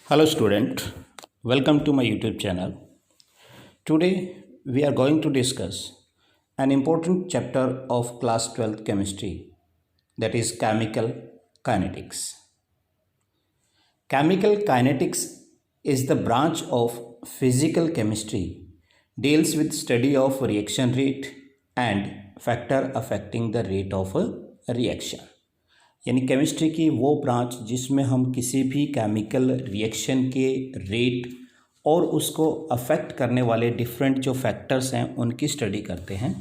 Hello student, welcome to my YouTube channel. Today we are going to discuss an important chapter of class 12th chemistry, that is chemical kinetics. Chemical kinetics is the branch of physical chemistry deals with study of reaction rate and factor affecting the rate of a reaction. यानी chemistry की वो branch जिसमें हम किसी भी chemical reaction के rate और उसको अफेक्ट करने वाले डिफरेंट जो फैक्टर्स हैं उनकी स्टडी करते हैं,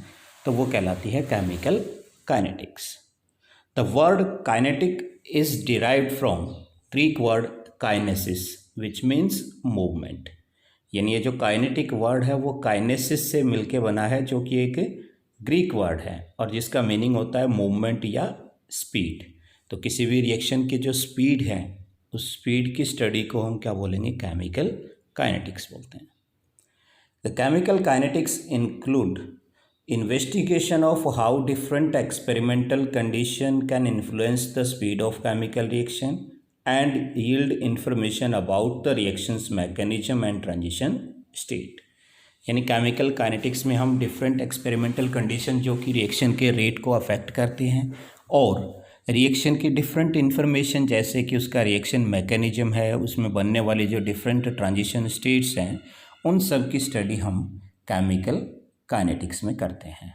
तो वो कहलाती है chemical kinetics. The word kinetic is derived from Greek word kinesis which means movement. यानी ये जो काइनेटिक वर्ड है वो काइनेसिस से मिलके बना है, जो कि एक ग्रीक वर्ड है और जिसका मीनिंग होता है मूवमेंट या स्पीड. तो किसी भी रिएक्शन की जो स्पीड है उस स्पीड की स्टडी को हम क्या बोलेंगे? केमिकल काइनेटिक्स बोलते हैं. The chemical kinetics include investigation of how different experimental condition can influence the speed of chemical reaction and yield information about the reactions mechanism and transition state. यानी chemical kinetics में हम different experimental condition जो कि reaction के rate को affect करते हैं और रिएक्शन की डिफरेंट इन्फॉर्मेशन, जैसे कि उसका रिएक्शन मैकेनिज्म है, उसमें बनने वाली जो डिफरेंट ट्रांजिशन स्टेट्स हैं, उन सब की स्टडी हम केमिकल काइनेटिक्स में करते हैं.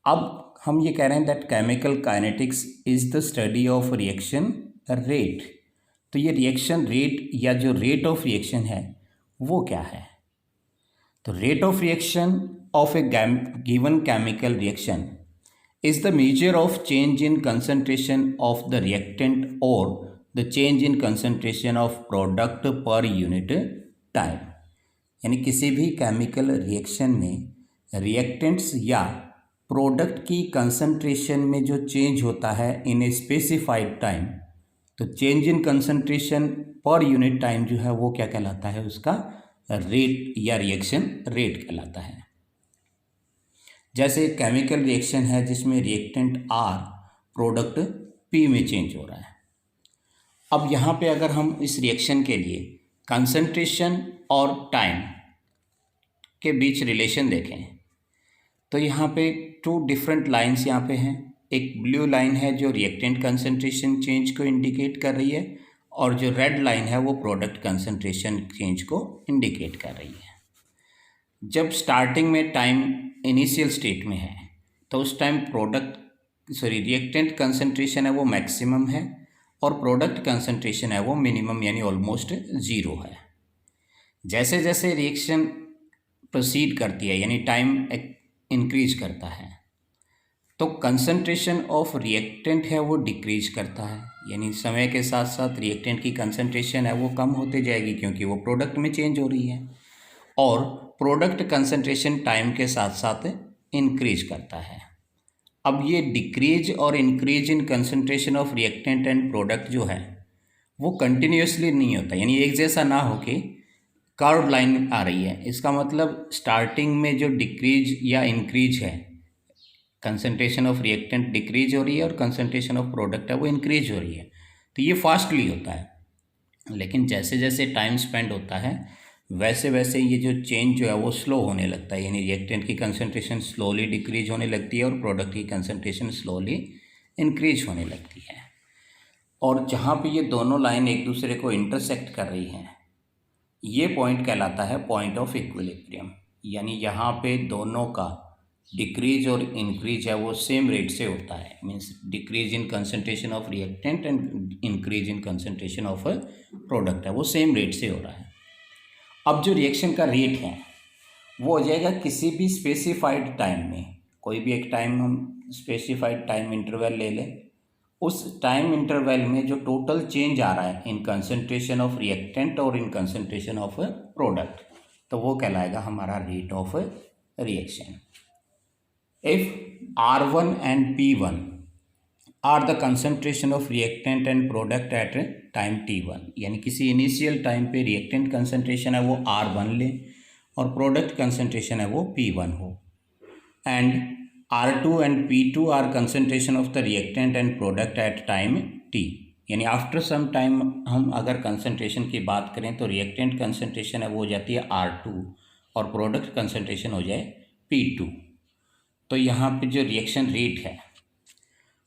अब हम ये कह रहे हैं that chemical kinetics is the study of reaction rate. तो ये रिएक्शन रेट या जो रेट ऑफ रिएक्शन है वो क्या है? तो rate of reaction of A given chemical reaction is the measure of change in concentration of the reactant or the change in concentration of product per unit time. यानी किसी भी chemical reaction में reactants या product की concentration में जो change होता है इन ए स्पेसिफाइड टाइम, तो change in concentration per unit time जो है वो क्या कहलाता है? उसका रेट या रिएक्शन रेट कहलाता है. जैसे केमिकल रिएक्शन है जिसमें रिएक्टेंट आर प्रोडक्ट पी में चेंज हो रहा है. अब यहाँ पे अगर हम इस रिएक्शन के लिए कंसंट्रेशन और टाइम के बीच रिलेशन देखें तो यहाँ पे टू डिफरेंट लाइंस यहाँ पे हैं. एक ब्लू लाइन है जो रिएक्टेंट कंसंट्रेशन चेंज को इंडिकेट कर रही है और जो रेड लाइन है वो प्रोडक्ट कंसंट्रेशन चेंज को इंडिकेट कर रही है. जब स्टार्टिंग में टाइम इनिशियल स्टेट में है तो उस टाइम रिएक्टेंट कंसंट्रेशन है वो मैक्सिमम है और प्रोडक्ट कंसंट्रेशन है वो मिनिमम यानी ऑलमोस्ट ज़ीरो है. जैसे जैसे रिएक्शन प्रोसीड करती है यानी टाइम इंक्रीज करता है तो कंसंट्रेशन ऑफ रिएक्टेंट है वो डिक्रीज करता है. यानी समय के साथ साथ रिएक्टेंट की कंसंट्रेशन है वो कम होते जाएगी क्योंकि वो प्रोडक्ट में चेंज हो रही है और प्रोडक्ट कंसंट्रेशन टाइम के साथ साथ इंक्रीज करता है. अब ये डिक्रीज और increase in concentration of reactant and product जो है वो कंटिन्यूसली नहीं होता, यानी एक जैसा ना हो कि कर्व लाइन आ रही है. इसका मतलब स्टार्टिंग में जो डिक्रीज या इंक्रीज है, कंसंट्रेशन ऑफ रिएक्टेंट डिक्रीज हो रही है और कंसंट्रेशन ऑफ प्रोडक्ट है वो इंक्रीज हो रही है, तो ये फास्टली होता है. लेकिन जैसे जैसे टाइम स्पेंड होता है वैसे वैसे ये जो चेंज जो है वो स्लो होने लगता है. यानी रिएक्टेंट की कंसंट्रेशन स्लोली डिक्रीज होने लगती है और प्रोडक्ट की कंसंट्रेशन स्लोली इंक्रीज होने लगती है. और जहाँ पे ये दोनों लाइन एक दूसरे को इंटरसेक्ट कर रही हैं ये पॉइंट कहलाता है पॉइंट ऑफ इक्विलिब्रियम. यानी यहाँ पे दोनों का डिक्रीज और इंक्रीज है वो सेम रेट से होता है. Means decrease in concentration of reactant and increase in concentration of product है वो सेम रेट से हो रहा है. अब जो रिएक्शन का रेट है वो हो जाएगा किसी भी स्पेसिफाइड टाइम में. कोई भी एक टाइम हम स्पेसिफाइड टाइम इंटरवल ले लें, उस टाइम इंटरवल में जो टोटल चेंज आ रहा है इन कंसंट्रेशन ऑफ रिएक्टेंट और इन कंसंट्रेशन ऑफ प्रोडक्ट, तो वो कहलाएगा हमारा rate of reaction. If R1 and P1 are the concentration of reactant and product at time T1, यानी किसी इनिशियल टाइम पे रिएक्टेंट कंसंट्रेशन है वो R1 ले और प्रोडक्ट कंसंट्रेशन है वो P1 हो, and R2 and P2 are concentration of the reactant and product at time T. यानी आफ्टर सम टाइम हम अगर कंसंट्रेशन की बात करें तो रिएक्टेंट कंसंट्रेशन है वो हो जाती है R2 और प्रोडक्ट कंसंट्रेशन हो जाए P2। तो यहाँ पे जो रिएक्शन रेट है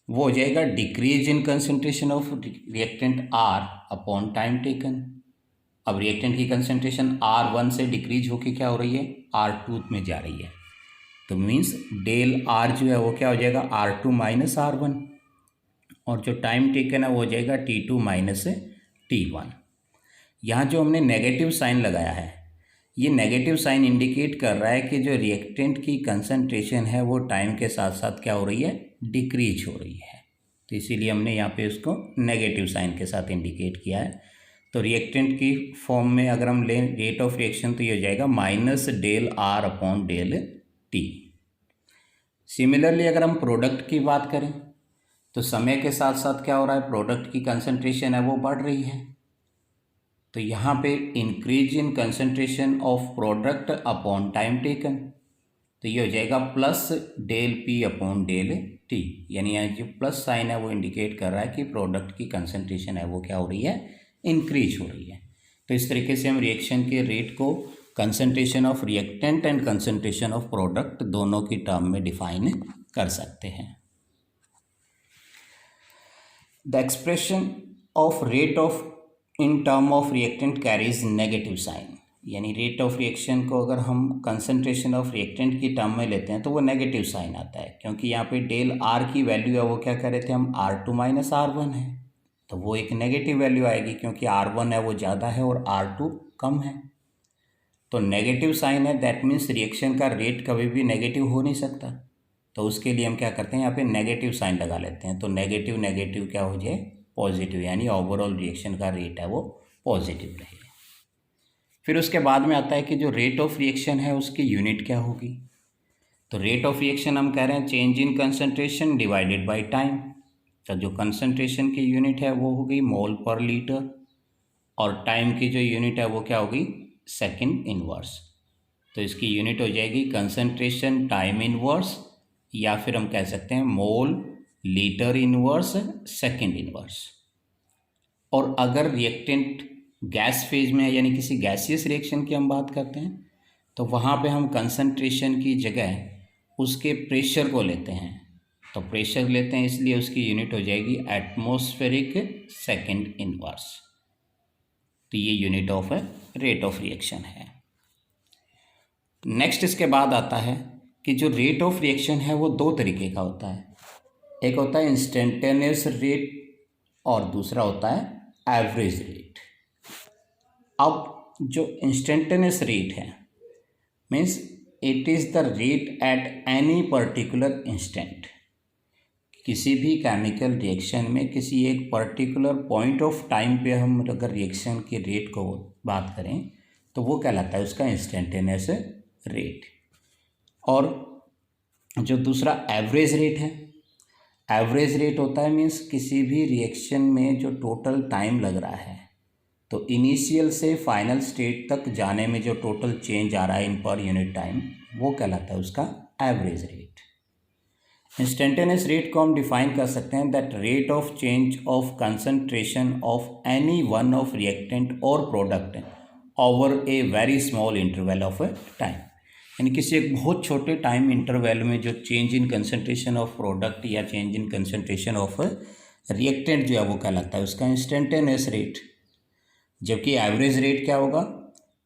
वो हो जाएगा decrease in concentration of reactant R upon time taken. अब रिएक्टेंट की कंसंट्रेशन R1 से डिक्रीज होके क्या हो रही है, R2 में जा रही है। तो मीन्स डेल R जो है वो क्या हो जाएगा, R2 माइनस R1, और जो टाइम टेकन है वो हो जाएगा T2 माइनस T1। यहाँ जो हमने नेगेटिव साइन लगाया है, ये नेगेटिव साइन इंडिकेट कर रहा है कि जो रिएक्टेंट की कंसंट्रेशन है वो टाइम के साथ साथ क्या हो रही है, डिक्रीज हो रही है। तो इसीलिए हमने यहाँ पे उसको नेगेटिव साइन के साथ इंडिकेट किया है। तो रिएक्टेंट की फॉर्म में अगर हम लें रेट ऑफ रिएक्शन तो ये हो जाएगा minus del R upon del T। Similarly अगर हम प्रोडक्ट की बात करें तो समय के साथ साथ क्या हो रहा है, प्रोडक्ट की कंसंट्रेशन है वो बढ़ रही है। तो यहाँ पे increase in concentration of product upon time taken, तो ये हो जाएगा plus del P upon del T। यानी यहाँ जो प्लस साइन है वो इंडिकेट कर रहा है कि प्रोडक्ट की कंसंट्रेशन है वो क्या हो रही है, इंक्रीज हो रही है। तो इस तरीके से हम रिएक्शन के रेट को concentration of reactant and concentration of product दोनों की टर्म में डिफाइन कर सकते हैं। The expression of rate of in term of reactant carries negative sign, यानी रेट ऑफ रिएक्शन को अगर हम कंसंट्रेशन ऑफ रिएक्टेंट की टर्म में लेते हैं तो वो नेगेटिव साइन आता है, क्योंकि यहाँ पे डेल R की वैल्यू है वो क्या कर रहे थे हम, R2 माइनस R1 है, तो वो एक नेगेटिव वैल्यू आएगी क्योंकि R1 है वो ज़्यादा है और R2 कम है। तो नेगेटिव साइन है, दैट मीन्स रिएक्शन का रेट कभी भी नेगेटिव हो नहीं सकता। तो उसके लिए हम क्या करते हैं, यहाँ पे नेगेटिव साइन लगा लेते हैं। तो नेगेटिव नेगेटिव क्या हो जाए, पॉजिटिव, यानी ओवरऑल रिएक्शन का रेट है वो पॉजिटिव रहे। फिर उसके बाद में आता है कि जो रेट ऑफ रिएक्शन है उसकी यूनिट क्या होगी। तो रेट ऑफ रिएक्शन हम कह रहे हैं change in concentration divided by time. तो जो कंसंट्रेशन की यूनिट है वो होगी मोल पर लीटर, और टाइम की जो यूनिट है वो क्या होगी, सेकेंड इनवर्स। तो इसकी यूनिट हो जाएगी कंसंट्रेशन टाइम इनवर्स, या फिर हम कह सकते हैं mole litre inverse second inverse. और अगर रिएक्टेंट गैस फेज में है, यानी किसी गैसियस रिएक्शन की हम बात करते हैं, तो वहाँ पे हम कंसंट्रेशन की जगह उसके प्रेशर को लेते हैं। तो प्रेशर लेते हैं इसलिए उसकी यूनिट हो जाएगी एटमॉस्फेरिक सेकेंड इनवर्स। तो ये unit of rate of reaction है। नेक्स्ट इसके बाद आता है कि जो रेट ऑफ रिएक्शन है वो दो तरीके का होता है, एक होता है इंस्टेंटेनियस रेट और दूसरा होता है एवरेज रेट। अब जो इंस्टेंटेनियस रेट है means it is the rate at any particular instant. किसी भी केमिकल रिएक्शन में किसी एक पर्टिकुलर पॉइंट ऑफ टाइम पे हम अगर रिएक्शन के रेट को बात करें तो वो कहलाता है उसका इंस्टेंटेनियस रेट। और जो दूसरा एवरेज रेट है, एवरेज रेट होता है मीन्स किसी भी रिएक्शन में जो टोटल टाइम लग रहा है, तो इनिशियल से फाइनल स्टेट तक जाने में जो टोटल चेंज आ रहा है इन पर यूनिट टाइम, वो कहलाता है उसका एवरेज रेट। इंस्टेंटेनियस रेट को हम डिफाइन कर सकते हैं that rate of change of concentration of any one of reactant और product over a very small interval of time, यानी किसी एक बहुत छोटे टाइम इंटरवल में जो change in concentration of product या change in concentration of reactant जो है वो कहलाता है उसका इंस्टेंटेनियस रेट। जबकि एवरेज रेट क्या होगा,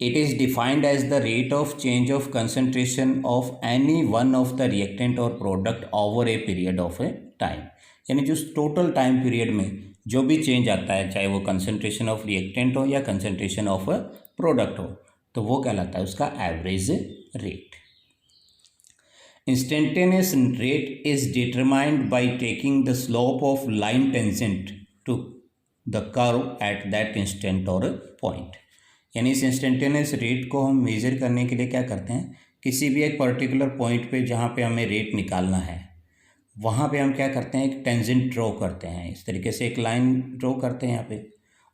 it is defined as the rate of change of concentration of any one of the reactant और product over a period of time, यानी जो टोटल टाइम पीरियड में जो भी चेंज आता है, चाहे वो कंसंट्रेशन ऑफ रिएक्टेंट हो या कंसंट्रेशन ऑफ प्रोडक्ट हो, तो वो कहलाता है उसका average rate. Instantaneous rate is determined by taking the slope of line tangent to the curve at that instant और पॉइंट, यानी इस इंस्टेंटेनियस रेट को हम मेज़र करने के लिए क्या करते हैं, किसी भी एक पर्टिकुलर पॉइंट पे जहाँ पे हमें रेट निकालना है वहाँ पे हम क्या करते हैं, एक टेंजेंट ड्रॉ करते हैं। इस तरीके से एक लाइन ड्रॉ करते हैं यहाँ पे,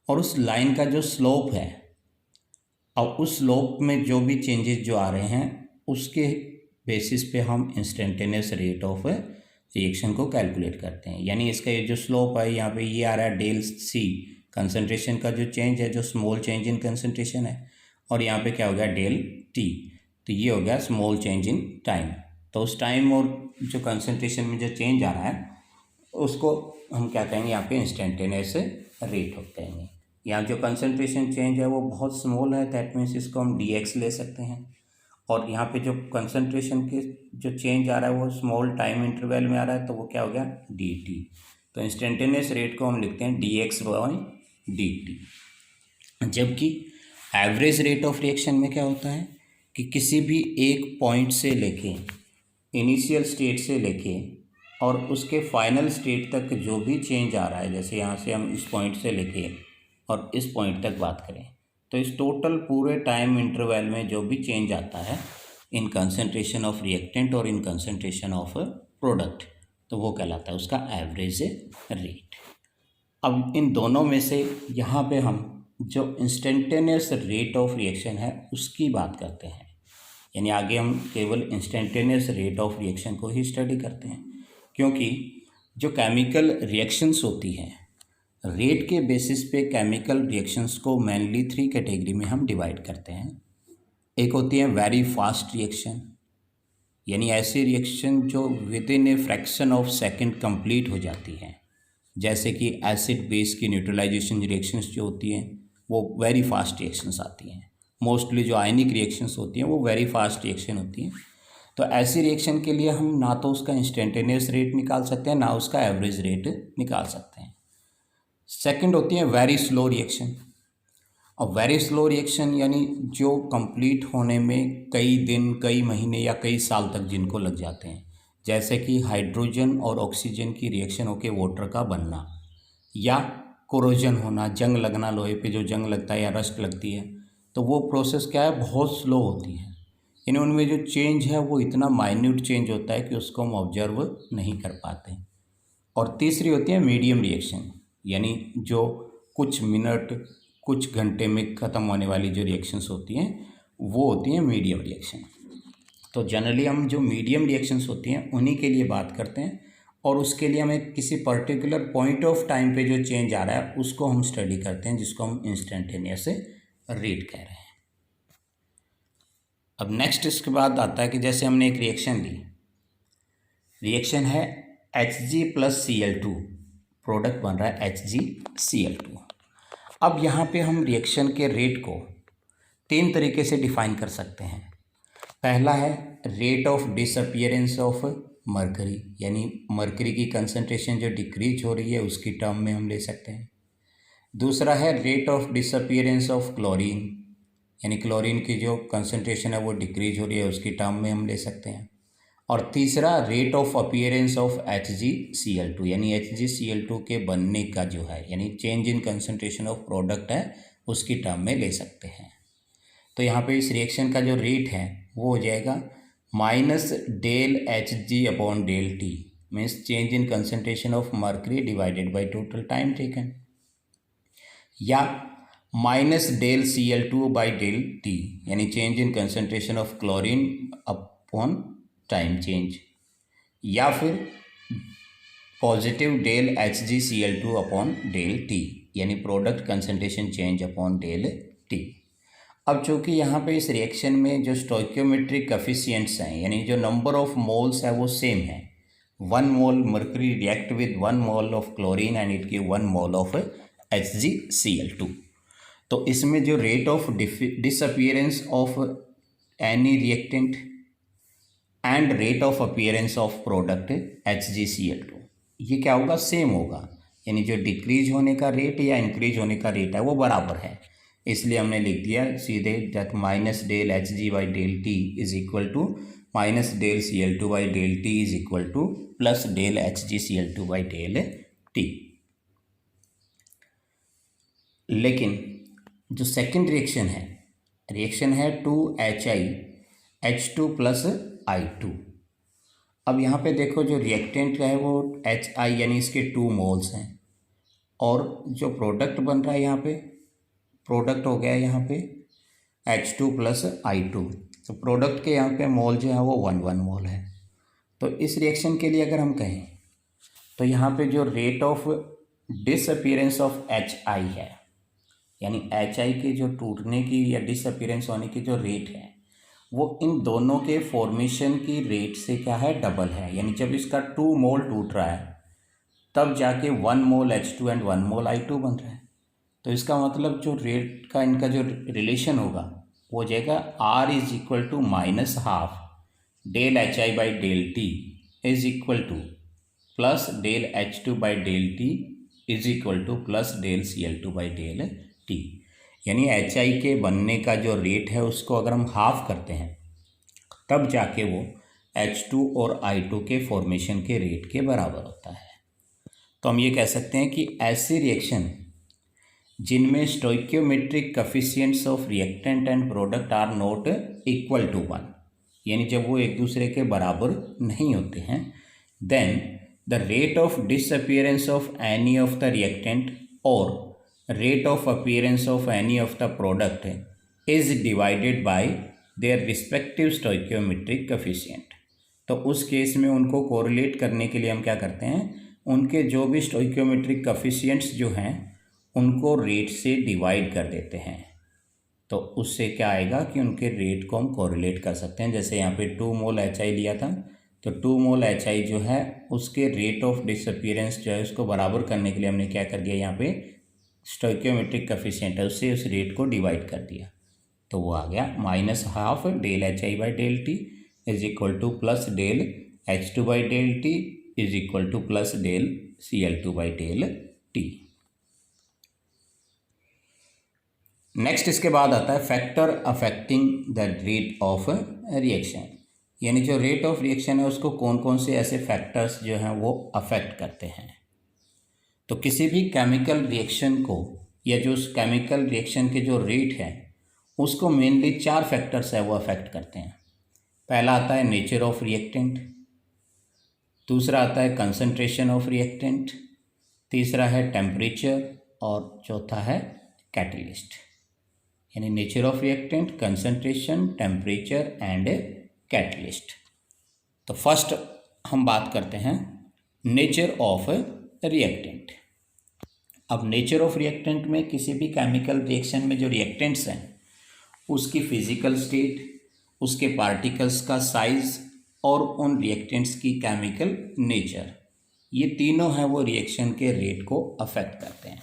और उस लाइन का जो स्लोप है, अब उस स्लोप में जो भी चेंजेस जो आ रहे हैं उसके बेसिस पे हम इंस्टेंटेनियस रेट ऑफ रिएक्शन को कैलकुलेट करते हैं। यानी इसका ये जो स्लोप है यहाँ पे ये आ रहा है डेल सी, कंसंट्रेशन का जो चेंज है, जो स्मॉल चेंज इन कंसंट्रेशन है, और यहाँ पे क्या हो गया डेल टी, तो ये हो गया स्मॉल चेंज इन टाइम। तो उस टाइम और जो कंसंट्रेशन में जो चेंज आ रहा है उसको हम क्या कहेंगे, यहाँ पे इंस्टेंटेनियस रेट होते हैं। यहाँ जो कंसंट्रेशन चेंज है वो बहुत स्मॉल है, दैट मीन्स इसको हम dx ले सकते हैं। और यहाँ पे जो कंसंट्रेशन के जो चेंज आ रहा है वो स्मॉल टाइम इंटरवल में आ रहा है, तो वो क्या हो गया dt। तो इंस्टेंटेनियस रेट को हम लिखते हैं dx/dt। जबकि एवरेज रेट ऑफ रिएक्शन में क्या होता है कि किसी भी एक पॉइंट से लेके, इनिशियल स्टेट से लेके और उसके फाइनल स्टेट तक जो भी चेंज आ रहा है, जैसे यहाँ से हम इस पॉइंट से लेके और इस पॉइंट तक बात करें, तो इस टोटल पूरे टाइम इंटरवल में जो भी चेंज आता है इन कंसंट्रेशन ऑफ रिएक्टेंट और इन कंसंट्रेशन ऑफ प्रोडक्ट, तो वो कहलाता है उसका एवरेज रेट। अब इन दोनों में से यहाँ पे हम जो इंस्टेंटेनियस रेट ऑफ रिएक्शन है उसकी बात करते हैं। यानी आगे हम केवल इंस्टेंटेनियस रेट ऑफ रिएक्शन को ही स्टडी करते हैं, क्योंकि जो केमिकल रिएक्शंस होती हैं, रेट के बेसिस पे केमिकल रिएक्शंस को मेनली 3 कैटेगरी में हम डिवाइड करते हैं। एक होती है वेरी फास्ट रिएक्शन, यानी ऐसी रिएक्शन जो with in a fraction of second complete हो जाती हैं, जैसे कि एसिड बेस की न्यूट्रलाइजेशन रिएक्शंस जो होती हैं वो वेरी फास्ट रिएक्शंस आती हैं। मोस्टली जो आयनिक रिएक्शंस होती हैं वो वेरी फास्ट रिएक्शन होती हैं। तो ऐसी रिएक्शन के लिए हम ना तो उसका इंस्टेंटेनियस रेट निकाल सकते हैं, ना उसका एवरेज रेट निकाल सकते हैं। सेकंड होती है वेरी स्लो रिएक्शन। और वेरी स्लो रिएक्शन यानी जो कंप्लीट होने में कई दिन, कई महीने या कई साल तक जिनको लग जाते हैं, जैसे कि हाइड्रोजन और ऑक्सीजन की रिएक्शन होकर वाटर का बनना, या कोरोजन होना, जंग लगना, लोहे पे जो जंग लगता है या रस्ट लगती है, तो वो प्रोसेस क्या है बहुत स्लो होती है। यानी उनमें जो चेंज है वो इतना माइन्यूट चेंज होता है कि उसको हम ऑब्जर्व नहीं कर पाते। और तीसरी होती है मीडियम रिएक्शन, यानी जो कुछ मिनट, कुछ घंटे में ख़त्म होने वाली जो रिएक्शंस होती हैं वो होती हैं मीडियम रिएक्शन। तो जनरली हम जो मीडियम रिएक्शंस होती हैं उन्हीं के लिए बात करते हैं, और उसके लिए हमें किसी पर्टिकुलर पॉइंट ऑफ टाइम पे जो चेंज आ रहा है उसको हम स्टडी करते हैं, जिसको हम इंस्टेंटेनियस रेट कह रहे हैं। अब नेक्स्ट इसके बाद आता है कि जैसे हमने एक रिएक्शन ली, रिएक्शन है Hg+Cl2, प्रोडक्ट बन रहा है HgCl2। अब यहाँ पे हम रिएक्शन के रेट को 3 तरीके से डिफाइन कर सकते हैं। पहला है rate of disappearance of mercury, यानी मरकरी की कंसंट्रेशन जो डिक्रीज हो रही है उसकी टर्म में हम ले सकते हैं। दूसरा है rate of disappearance of chlorine, यानी क्लोरीन की जो कंसंट्रेशन है वो डिक्रीज हो रही है उसकी टर्म में हम ले सकते हैं। और तीसरा rate of appearance of HgCl2, यानी HgCl2 के बनने का जो है, यानी change in concentration of product है उसकी टर्म में ले सकते हैं। तो यहाँ पे इस रिएक्शन का जो रेट है वो हो जाएगा -ΔHg/ΔT, means change in concentration of mercury divided by total time taken, या -ΔCl2/ΔT, यानी change in concentration of chlorine upon time change, या फिर पॉजिटिव ΔHgCl2/ΔT, यानी product concentration change upon ΔT। अब चूँकि यहाँ पे इस रिएक्शन में जो स्टोइकियोमेट्रिक कोफिशिएंट्स हैं, यानी जो नंबर ऑफ मोल्स है वो सेम है, 1 mole mercury react with 1 mole of chlorine and it give 1 mole of HgCl2। तो इसमें जो rate of disappearance of any reactant and rate of appearance of product HgCl2, ये क्या होगा, सेम होगा। यानी जो डिक्रीज होने का रेट या इंक्रीज होने का रेट है वो बराबर है, इसलिए हमने लिख दिया सीधे that -ΔHg/ΔT is equal to -ΔCl2/ΔT is equal to plus ΔHgCl2/ΔT। लेकिन जो सेकंड रिएक्शन है 2HiH2+I2। अब यहाँ पे देखो जो रिएक्टेंट है वो HI यानी इसके 2 मोल्स हैं, और जो प्रोडक्ट बन रहा है यहाँ पे, प्रोडक्ट हो गया यहाँ पे H2+I2। तो प्रोडक्ट के यहाँ पे मोल जो है वो 1 मोल है। तो इस रिएक्शन के लिए अगर हम कहें तो यहाँ पे जो rate of disappearance of HI है, यानी HI के जो टूटने की या डिसअपीयरेंस होने की जो रेट है वो इन दोनों के फॉर्मेशन की रेट से क्या है, डबल है। यानी जब इसका 2 मोल टूट रहा है तब जाके 1 मोल H2 एंड 1 मोल I2 बन रहा है। तो इसका मतलब जो रेट का इनका जो रिलेशन होगा वो हो जाएगा R is equal to minus half del HI by del T is equal to plus del H2 by del T is equal to plus del Cl2 by del T। यानी HI के बनने का जो rate है उसको अगर हम half करते हैं तब जाके वो H2 और I2 के फॉर्मेशन के रेट के बराबर होता है। तो हम ये कह सकते हैं कि ऐसे रिएक्शन जिनमें stoichiometric coefficients of reactant and product are not equal to 1, यानी जब वो एक दूसरे के बराबर नहीं होते हैं, then the rate of disappearance of any of the reactant और rate of appearance of any of the product is divided by their respective stoichiometric coefficient. तो उस केस में उनको कोरिलेट करने के लिए हम क्या करते हैं, उनके जो भी स्टोइकियोमेट्रिक कोफिशिएंट्स जो हैं उनको रेट से डिवाइड कर देते हैं। तो उससे क्या आएगा कि उनके रेट को हम कोरिलेट कर सकते हैं। जैसे यहाँ पे 2 मोल HI लिया था तो 2 मोल HI जो है उसके रेट ऑफ डिसअपीयरेंस जो है उसको बराबर करने के लिए हमने क्या कर दिया, यहाँ पे स्टोइकियोमेट्रिक कोफिशिएंट है उससे उस रेट को डिवाइड कर दिया। तो वो आ गया minus half del HI by del T is equal to plus del H2 by del T is equal to plus del Cl2 by del T। Next इसके बाद आता है factor affecting the rate of reaction, यानी जो rate of reaction है उसको कौन कौन से ऐसे फैक्टर्स जो हैं वो अफेक्ट करते हैं। तो किसी भी केमिकल रिएक्शन को या जो उस केमिकल रिएक्शन के जो रेट है उसको मेनली 4 फैक्टर्स है वो अफेक्ट करते हैं। पहला आता है नेचर ऑफ रिएक्टेंट, दूसरा आता है कंसंट्रेशन ऑफ रिएक्टेंट, तीसरा है टेम्परेचर और चौथा है कैटलिस्ट। यानी nature of reactant, concentration, temperature and catalyst. तो फर्स्ट हम बात करते हैं नेचर ऑफ रिएक्टेंट। अब नेचर ऑफ रिएक्टेंट में किसी भी केमिकल रिएक्शन में जो रिएक्टेंट्स हैं उसकी फिजिकल स्टेट, उसके पार्टिकल्स का साइज और उन रिएक्टेंट्स की केमिकल नेचर, ये तीनों हैं वो रिएक्शन के रेट को अफेक्ट करते हैं।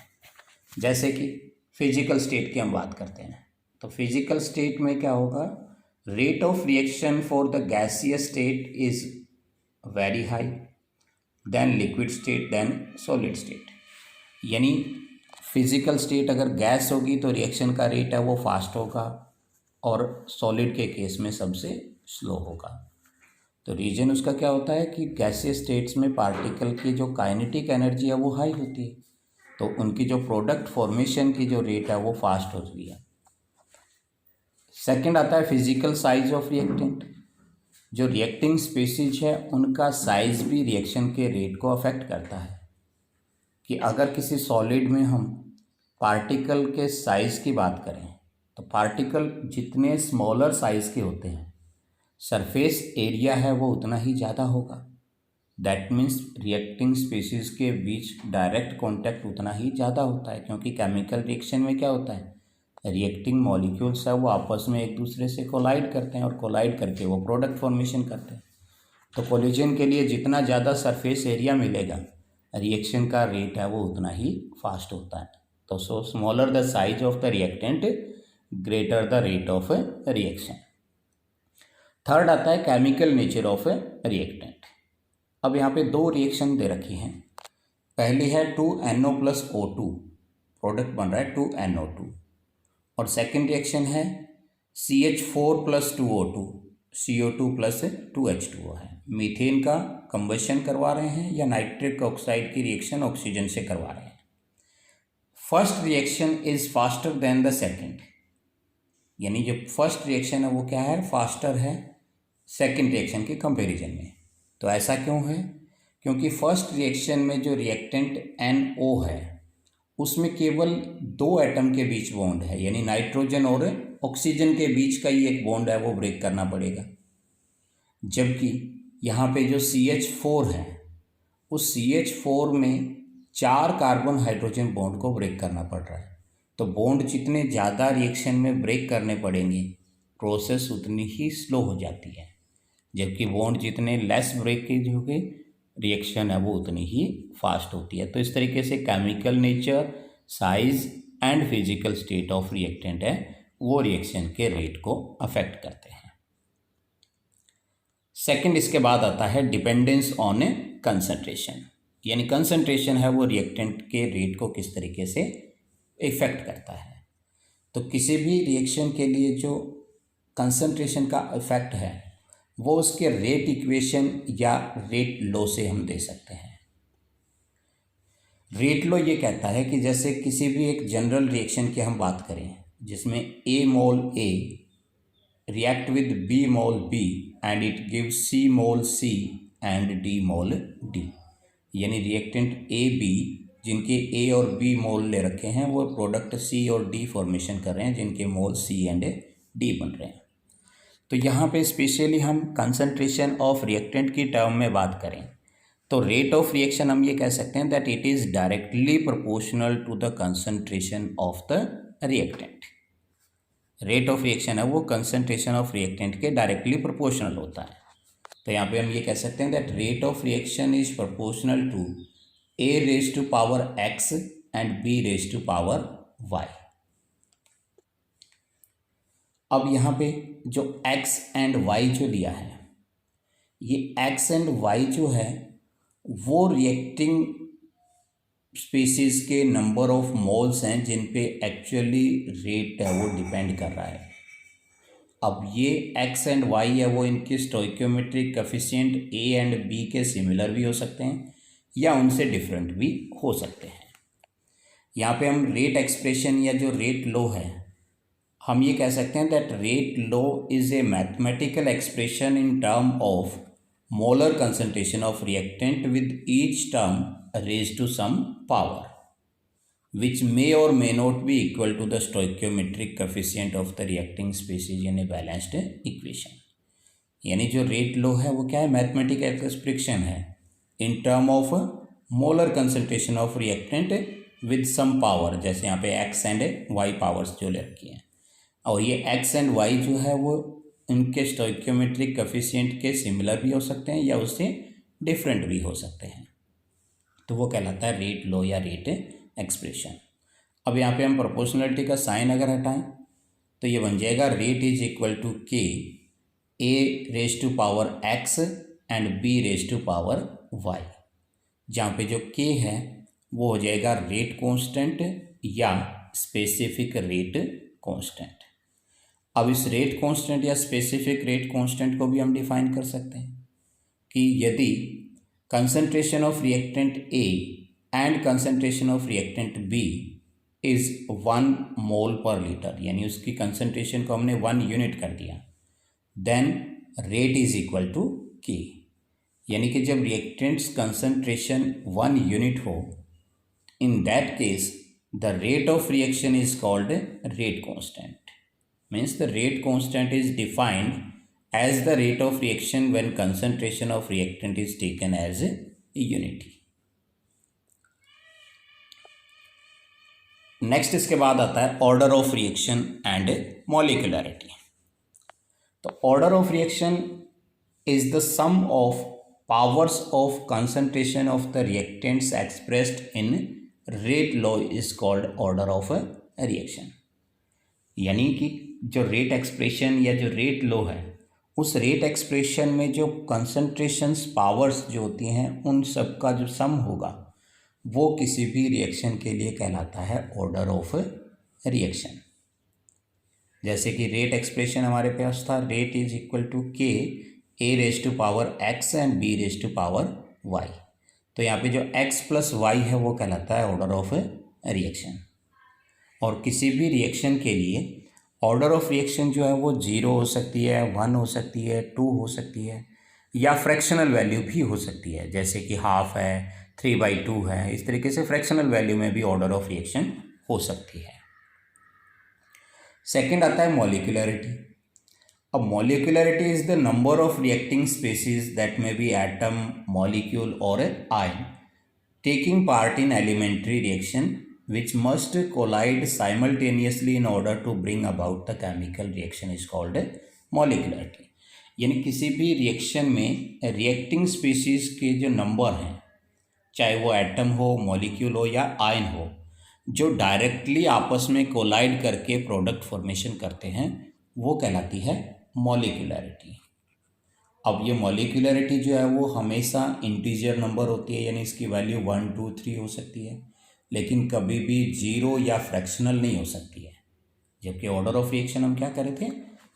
जैसे कि फिजिकल स्टेट की हम बात करते हैं तो फिजिकल स्टेट में क्या होगा, rate of reaction for the gaseous state is very high then liquid state then solid state. यानी फिजिकल स्टेट अगर गैस होगी तो रिएक्शन का रेट है वो फास्ट होगा और सॉलिड के केस में सबसे स्लो होगा। तो रीजन उसका क्या होता है कि गैसियस स्टेट्स में पार्टिकल की जो काइनेटिक एनर्जी है वो हाई होती है, तो उनकी जो प्रोडक्ट फॉर्मेशन की जो रेट है वो फास्ट होती है। सेकंड आता है फिजिकल साइज ऑफ रिएक्टेंट। जो रिएक्टिंग स्पीसीज है उनका साइज भी रिएक्शन के रेट को अफेक्ट करता है। कि अगर किसी सॉलिड में हम पार्टिकल के साइज़ की बात करें तो पार्टिकल जितने स्मॉलर साइज़ के होते हैं सरफेस एरिया है वो उतना ही ज़्यादा होगा। दैट मीन्स रिएक्टिंग स्पीसीज के बीच डायरेक्ट कांटेक्ट उतना ही ज़्यादा होता है, क्योंकि केमिकल रिएक्शन में क्या होता है, रिएक्टिंग मॉलिक्यूल्स है वो आपस में एक दूसरे से कोलाइड करते हैं और कोलाइड करके वो प्रोडक्ट फॉर्मेशन करते हैं। तो कोलिजन के लिए जितना ज़्यादा सरफेस एरिया मिलेगा रिएक्शन का रेट है वो उतना ही फास्ट होता है। तो so smaller the size of the reactant greater the rate of reaction. Third आता है केमिकल नेचर ऑफ रिएक्टेंट। अब यहाँ पे 2 रिएक्शन दे रखी हैं। पहली है 2NO + O2, प्रोडक्ट बन रहा है 2NO2, और सेकेंड रिएक्शन है CH4 + 2O2, CO2 + 2H2O है। मीथेन का कंबशन करवा रहे हैं या नाइट्रिक ऑक्साइड की रिएक्शन ऑक्सीजन से करवा रहे हैं। First reaction is faster than the second, यानी जो फर्स्ट रिएक्शन है वो क्या है, फास्टर है सेकेंड रिएक्शन के कंपैरिजन में। तो ऐसा क्यों है, क्योंकि फर्स्ट रिएक्शन में जो रिएक्टेंट NO है उसमें केवल 2 एटम के बीच बॉन्ड है, यानी नाइट्रोजन और ऑक्सीजन के बीच का ही एक बॉन्ड है वो ब्रेक करना पड़ेगा। जबकि यहाँ पे जो CH4 है उस CH4 में 4 कार्बन हाइड्रोजन बॉन्ड को ब्रेक करना पड़ रहा है। तो बॉन्ड जितने ज़्यादा रिएक्शन में ब्रेक करने पड़ेंगे प्रोसेस उतनी ही स्लो हो जाती है, जबकि बॉन्ड जितने लेस ब्रेकेज होंगे रिएक्शन है वो उतनी ही फास्ट होती है। तो इस तरीके से chemical nature, size and physical state of reactant है वो रिएक्शन के रेट को अफेक्ट करते हैं। सेकंड, इसके बाद आता है डिपेंडेंस ऑन कंसंट्रेशन, यानी कंसंट्रेशन है वो रिएक्टेंट के रेट को किस तरीके से इफेक्ट करता है। तो किसी भी रिएक्शन के लिए जो कंसंट्रेशन का इफेक्ट है वो उसके रेट इक्वेशन या रेट लॉ से हम दे सकते हैं। रेट लॉ ये कहता है कि जैसे किसी भी एक जनरल रिएक्शन की हम बात करें जिसमें A mole A react with B mole B and it gives C mole C and D mole D, यानी रिएक्टेंट A B जिनके A और B मोल ले रखे हैं वो प्रोडक्ट C और D फॉर्मेशन कर रहे हैं जिनके मोल C एंड D बन रहे हैं। तो यहाँ पे स्पेशली हम कंसंट्रेशन ऑफ रिएक्टेंट की टर्म में बात करें तो रेट ऑफ रिएक्शन हम ये कह सकते हैं that it is directly proportional to the concentration of the reactant. Rate of reaction है वो कंसंट्रेशन ऑफ रिएक्टेंट के डायरेक्टली प्रोपोर्शनल होता है। तो यहाँ पे हम ये कह सकते हैं that rate of reaction is proportional to A raise to power X and B raise to power Y। अब यहाँ पे जो X एंड Y जो लिया है, ये X एंड Y जो है वो रिएक्टिंग स्पीसीज के नंबर ऑफ मोल्स हैं जिन पे एक्चुअली रेट है वो डिपेंड कर रहा है। अब ये X एंड Y है वो इनके stoichiometric coefficient A and B के सिमिलर भी हो सकते हैं या उनसे डिफरेंट भी हो सकते हैं। यहाँ पे हम रेट एक्सप्रेशन या जो रेट लॉ है हम ये कह सकते हैं that rate law is a mathematical expression in term of molar concentration of reactant with each term raised to some power which may or may not be equal to the stoichiometric coefficient of the reacting species in a balanced equation। यानी जो rate law है वो क्या है, mathematical expression है in term of molar concentration of reactant with some power, जैसे यहाँ पे एक्स एंड वाई पावर्स जो ले रखी हैं, और ये एक्स एंड वाई जो है वो इनके स्टोइकियोमेट्रिक कोएफिशिएंट के सिमिलर भी हो सकते हैं या उससे डिफरेंट भी हो सकते हैं। तो वो कहलाता है रेट लॉ या रेट एक्सप्रेशन। अब यहाँ पे हम प्रोपोर्शनलिटी का साइन अगर हटाएं तो ये बन जाएगा rate is equal to K A raise to power X and B raise to power Y, जहाँ पे जो K है वो हो जाएगा रेट कांस्टेंट या स्पेसिफिक रेट कांस्टेंट। अब इस रेट कांस्टेंट या स्पेसिफिक रेट कांस्टेंट को भी हम डिफाइन कर सकते हैं कि यदि concentration of reactant A and concentration of reactant B is 1 mole per liter, यानी उसकी कंसनट्रेशन को हमने 1 यूनिट कर दिया, then rate is equal to K, यानी कि जब रिएक्टेंट्स कंसनट्रेशन 1 यूनिट हो in that case the rate of reaction is called rate constant. Means the rate constant is defined as the rate of reaction when concentration of reactant is taken as a unit। Next इसके बाद आता है order of reaction and molecularity. तो order of reaction is the sum of powers of concentration of the reactants expressed in rate law is called order of reaction. यानी कि जो rate expression या जो रेट लॉ है उस rate expression में जो कंसंट्रेशंस पावर्स जो होती हैं उन सब का जो सम होगा वो किसी भी रिएक्शन के लिए कहलाता है ऑर्डर ऑफ रिएक्शन। जैसे कि रेट एक्सप्रेशन हमारे पास था rate is equal to K A raise to power X and B raise to power Y। तो यहाँ पे जो X प्लस Y है वो कहलाता है ऑर्डर ऑफ रिएक्शन। और किसी भी रिएक्शन के लिए ऑर्डर ऑफ रिएक्शन जो है वो 0 हो सकती है, 1 हो सकती है, 2 हो सकती है या फ्रैक्शनल वैल्यू भी हो सकती है, जैसे कि हाफ है, 3/2 है। इस तरीके से फ्रैक्शनल वैल्यू में भी ऑर्डर ऑफ रिएक्शन हो सकती है। सेकंड आता है मॉलिक्यूलरिटी। अब molecularity is the number of reacting species that may be atom, molecule or an ion taking part in elementary reaction which must collide simultaneously in order to bring about the chemical reaction is called molecularity. यानी किसी भी reaction में reacting species के जो number हैं, चाहे वो atom हो, मॉलिक्यूल हो या आयन हो, जो डायरेक्टली आपस में कोलाइड करके प्रोडक्ट फॉर्मेशन करते हैं, वो कहलाती है मॉलिक्यूलरिटी. अब ये मॉलिक्यूलरिटी जो है वो हमेशा इंटीजर नंबर होती है, यानी इसकी वैल्यू 1, 2, 3 हो सकती है, लेकिन कभी भी 0 या फ्रैक्शनल नहीं हो सकती है. जबकि ऑर्डर ऑफ रिएक्शन हम क्या कर रहे थे,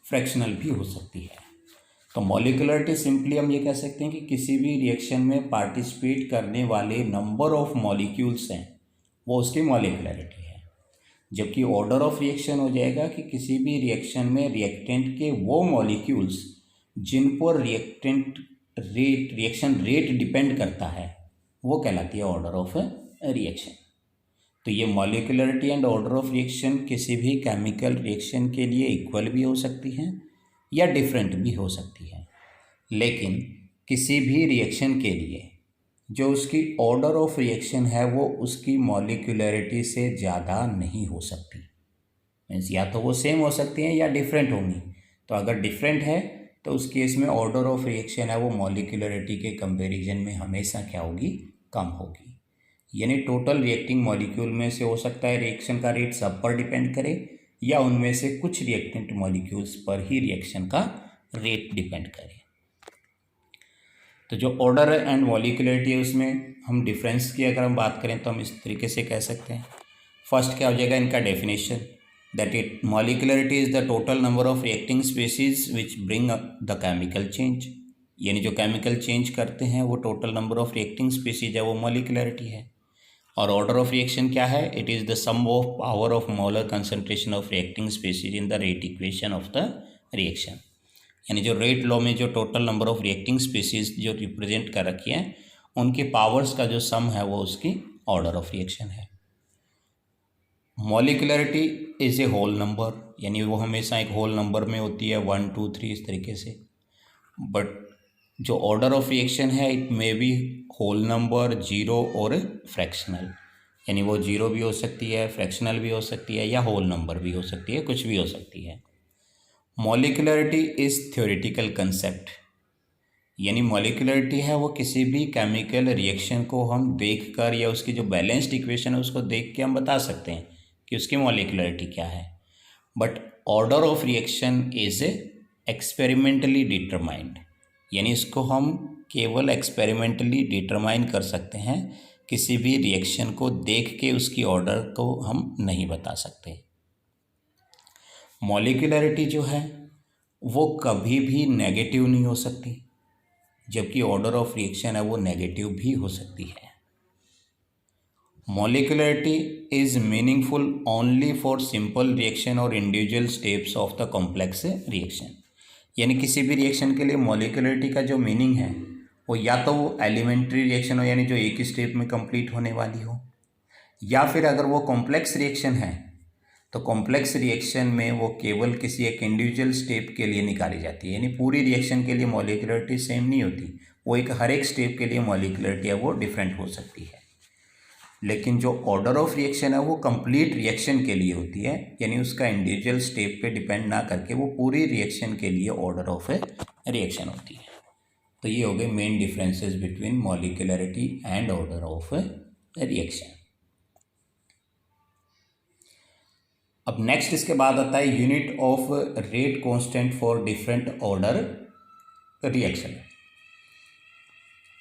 फ्रैक्शनल भी हो सकती है. तो मॉलिक्यूलरिटी सिंपली हम ये कह सकते हैं कि किसी भी रिएक्शन में पार्टिसिपेट करने वाले नंबर ऑफ मॉलिक्यूल्स हैं, वो उसकी मॉलिक्यूलरिटी है. जबकि ऑर्डर ऑफ रिएक्शन हो जाएगा कि किसी भी रिएक्शन में रिएक्टेंट के वो मॉलिक्यूल्स जिन पर रिएक्शन रेट डिपेंड करता है, वो कहलाती है ऑर्डर ऑफ रिएक्शन. तो ये molecularity and order of reaction किसी भी केमिकल रिएक्शन के लिए इक्वल भी हो सकती हैं या डिफरेंट भी हो सकती है, लेकिन किसी भी रिएक्शन के लिए जो उसकी ऑर्डर ऑफ रिएक्शन है वो उसकी मॉलिक्यूलरिटी से ज़्यादा नहीं हो सकती. मीन्स या तो वो सेम हो सकती हैं या डिफरेंट होंगी. तो अगर डिफरेंट है तो उस केस में ऑर्डर ऑफ रिएक्शन है वो मॉलिक्यूलरिटी के कंपैरिजन में हमेशा क्या होगी, कम होगी. यानी टोटल रिएक्टिंग मॉलिक्यूल में से हो सकता है रिएक्शन का रेट सब पर डिपेंड करे या उनमें से कुछ रिएक्टेंट मॉलिक्यूल्स पर ही रिएक्शन का रेट डिपेंड करे. तो जो ऑर्डर एंड मॉलिक्यूलरिटी है उसमें हम डिफरेंस की अगर हम बात करें तो हम इस तरीके से कह सकते हैं. फर्स्ट क्या हो जाएगा इनका definition, that it molecularity is the total number of reacting species which bring the chemical change. यानी जो केमिकल चेंज करते हैं वो total number of reacting species है, वो मॉलिक्यूलरिटी है. और ऑर्डर ऑफ रिएक्शन क्या है, it is the sum of power of molar concentration of reacting species in the rate equation of the reaction. यानी जो रेट लॉ में जो total number of reacting species जो रिप्रेजेंट कर रखी हैं, उनके पावर्स का जो सम है वो उसकी ऑर्डर ऑफ रिएक्शन है. Molecularity is a whole number, यानी वो हमेशा एक होल नंबर में होती है, 1, 2, 3 इस तरीके से. बट जो ऑर्डर ऑफ रिएक्शन है it may be whole number, zero और फ्रैक्शनल. यानी वो जीरो भी हो सकती है, फ्रैक्शनल भी हो सकती है या होल नंबर भी हो सकती है, कुछ भी हो सकती है. Molecularity is theoretical concept. यानी मॉलिक्यूलरिटी है वो किसी भी केमिकल रिएक्शन को हम देखकर या उसकी जो बैलेंस्ड इक्वेशन है उसको देख के हम बता सकते हैं कि उसकी मॉलिक्यूलरिटी क्या है. But order of reaction is experimentally determined. यानी इसको हम केवल एक्सपेरिमेंटली डिटरमाइन कर सकते हैं, किसी भी रिएक्शन को देख के उसकी ऑर्डर को हम नहीं बता सकते. मॉलिक्यूलरिटी जो है वो कभी भी नेगेटिव नहीं हो सकती, जबकि ऑर्डर ऑफ रिएक्शन है वो नेगेटिव भी हो सकती है. Molecularity is meaningful only for simple reaction और individual steps of the complex reaction. यानी किसी भी रिएक्शन के लिए मॉलिक्यूलरिटी का जो मीनिंग है वो या तो वो एलिमेंट्री रिएक्शन हो, यानी जो एक ही स्टेप में कंप्लीट होने वाली हो, या फिर अगर वो कॉम्प्लेक्स रिएक्शन है तो कॉम्प्लेक्स रिएक्शन में वो केवल किसी एक इंडिविजुअल स्टेप के लिए निकाली जाती है. यानी पूरी रिएक्शन के लिए मॉलिक्यूलरिटी सेम नहीं होती, वो एक हर एक स्टेप के लिए मॉलिक्यूलरिटी है वो डिफरेंट हो सकती है. लेकिन जो ऑर्डर ऑफ रिएक्शन है वो कंप्लीट रिएक्शन के लिए होती है, यानी उसका इंडिविजुअल स्टेप पे डिपेंड ना करके वो पूरी रिएक्शन के लिए ऑर्डर ऑफ रिएक्शन होती है. तो ये हो गए main differences between molecularity and order of reaction. अब नेक्स्ट इसके बाद आता है unit of rate constant for different order reaction.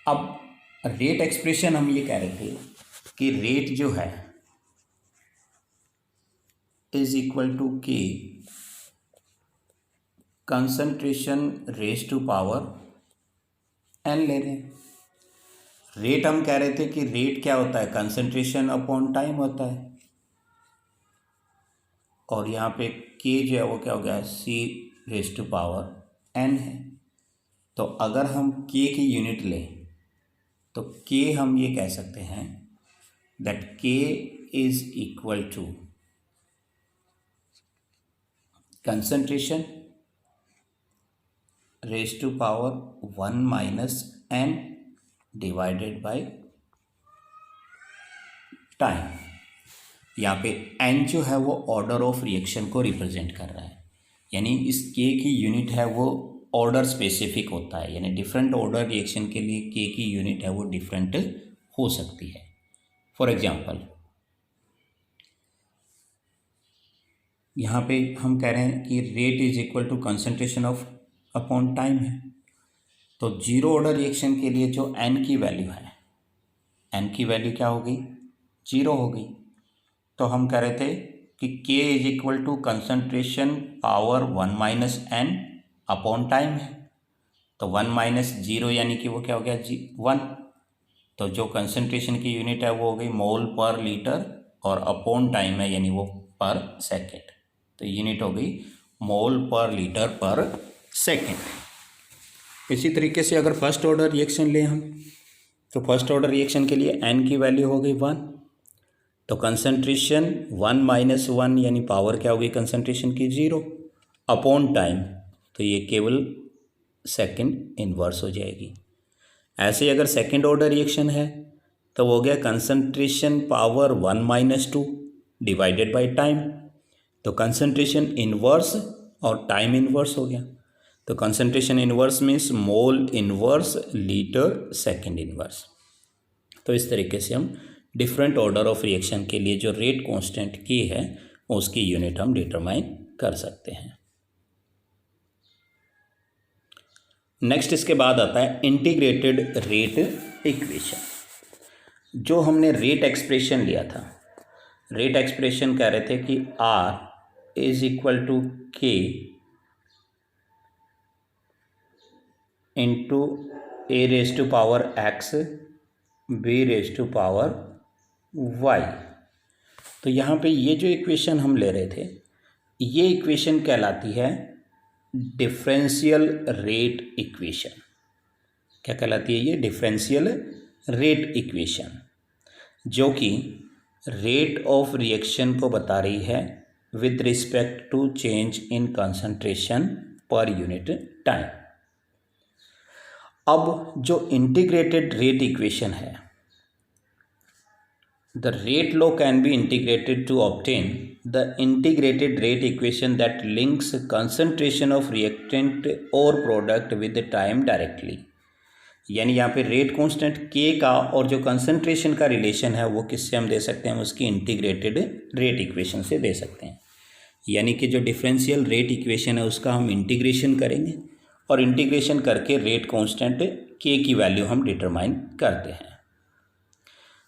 अब रेट एक्सप्रेशन हम ये कह रहे थे कि रेट जो है is equal to K concentration raise to power N ले रहे हैं. रेट हम कह रहे थे कि रेट क्या होता है, कंसंट्रेशन अपॉन टाइम होता है, और यहाँ पे के जो है वो क्या हो गया, सी रेज टू पावर एन है. तो अगर हम के की यूनिट लें तो के हम ये कह सकते हैं that K is equal to concentration raise to power 1 minus n divided by time. यहाँ पे n जो है वो ऑर्डर ऑफ रिएक्शन को रिप्रेजेंट कर रहा है, यानी इस k की यूनिट है वो ऑर्डर स्पेसिफिक होता है, यानी डिफरेंट ऑर्डर रिएक्शन के लिए k की यूनिट है वो डिफरेंट हो सकती है। फॉर एग्जांपल यहाँ पे हम कह रहे हैं कि rate is equal to concentration of upon time है, तो जीरो ऑर्डर रिएक्शन के लिए जो n की वैल्यू है, n की वैल्यू क्या होगी, 0 होगी। तो हम कह रहे थे कि k is equal to concentration power 1 minus n upon time है, तो 1 माइनस 0 यानी कि वो क्या हो गया 1। तो जो कंसंट्रेशन की यूनिट है वो हो गई मोल पर लीटर, और अपॉन टाइम है यानी वो पर सेकेंड, तो यूनिट हो गई मोल पर लीटर पर सेकेंड। इसी तरीके से अगर फर्स्ट ऑर्डर रिएक्शन लें हम, तो फर्स्ट ऑर्डर रिएक्शन के लिए n की वैल्यू हो गई 1, तो कंसंट्रेशन 1 माइनस 1 यानी पावर क्या होगी कंसंट्रेशन की 0 अपॉन टाइम, तो ये केवल सेकंड इन्वर्स हो जाएगी। ऐसे ही अगर सेकंड ऑर्डर रिएक्शन है तो वो हो गया concentration power 1 minus 2 divided by time, तो कंसंट्रेशन इन्वर्स और टाइम इन्वर्स हो गया, तो concentration inverse means mole inverse litre second inverse. तो इस तरीके से हम डिफरेंट ऑर्डर ऑफ रिएक्शन के लिए जो रेट कांस्टेंट की है उसकी यूनिट हम डिटरमाइन कर सकते हैं। नेक्स्ट इसके बाद आता है इंटीग्रेटेड रेट इक्वेशन। जो हमने रेट एक्सप्रेशन लिया था, रेट एक्सप्रेशन कह रहे थे कि R is equal to K into A raise to power X B raise to power Y। तो यहाँ पे ये जो इक्वेशन हम ले रहे थे, ये इक्वेशन कहलाती है डिफरेंशियल रेट इक्वेशन। क्या कहलाती है ये, डिफरेंशियल रेट इक्वेशन, जो कि रेट ऑफ रिएक्शन को बता रही है with respect to change in concentration per unit time. अब जो इंटीग्रेटेड रेट इक्वेशन है, the rate law can be integrated to obtain the integrated rate equation that links concentration of reactant or product with the time directly। यानी यहाँ पे rate constant K का और जो concentration का रिलेशन है वो किससे हम दे सकते हैं, उसकी इंटीग्रेटेड रेट इक्वेशन से दे सकते हैं। यानी कि जो डिफरेंशियल रेट इक्वेशन है उसका हम इंटीग्रेशन करेंगे और इंटीग्रेशन करके रेट कांस्टेंट K की वैल्यू हम डिटरमाइन करते हैं।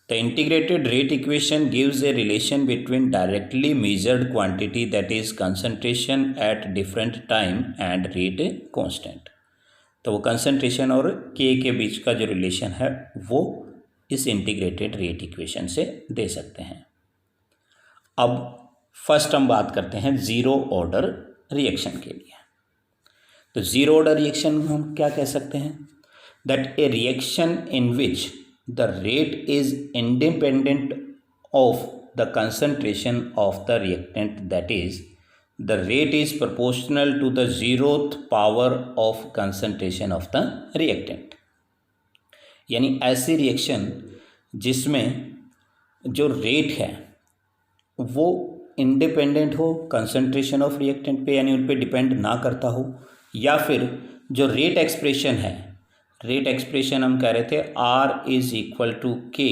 The integrated rate equation gives a relation between directly measured quantity, that is concentration at different time, and rate constant। तो वो concentration और K के बीच का जो रिलेशन है वो इस इंटीग्रेटेड रेट इक्वेशन से दे सकते हैं। अब फर्स्ट हम बात करते हैं ज़ीरो ऑर्डर रिएक्शन के लिए। तो ज़ीरो ऑर्डर रिएक्शन हम क्या कह सकते हैं, that A reaction in which the rate is independent of the concentration of the reactant, that is the rate is proportional to the zeroth power of concentration of the reactant। यानी ऐसी reaction जिसमें जो rate है वो independent हो concentration of reactant पे, यानी उन पे डिपेंड ना करता हो, या फिर जो रेट एक्सप्रेशन है, रेट एक्सप्रेशन हम कह रहे थे R is equal to K